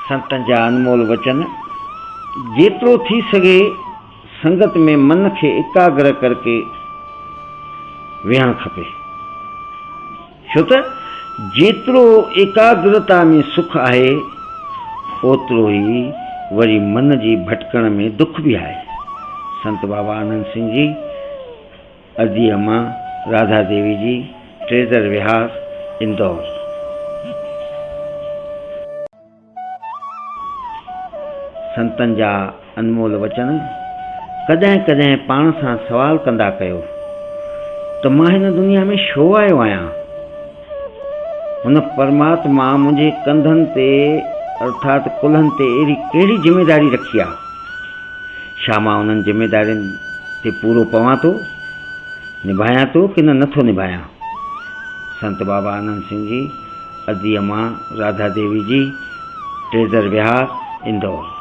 संतन जा अनमोल वचन। जेतिरो थी सघे संगत में मन खे एकाग्र करके वेहणु खपे, छो त जेतिरो एकाग्रता में सुख आहे ओतिरो ई वरी मन जी भटकण में दुख भी आहे। संत बाबा आनंद सिंह जी, अर्जी अम्मा राधा देवी जी, ट्रेजर विहार, इंदौर। संतन जा अनमोल वचन। कॾहिं कॾहिं पाण सां सवाल कंदा कयो त मां हिन दुनिया में छो आयो आहियां। हुन परमात्मा मुंहिंजे कंधनि ते अर्थात कुल्हनि ते अहिड़ी कहिड़ी जिम्मेदारी रखी आहे, छा मां उन्हनि जिम्मेदारियुनि ते पूरो पवां थो, निभायां थो कि नथो निभायां। संत बाबा आनंद सिंह जी, अर्जी अम्मा राधा देवी जी, ट्रेजर विहार, इंदौर।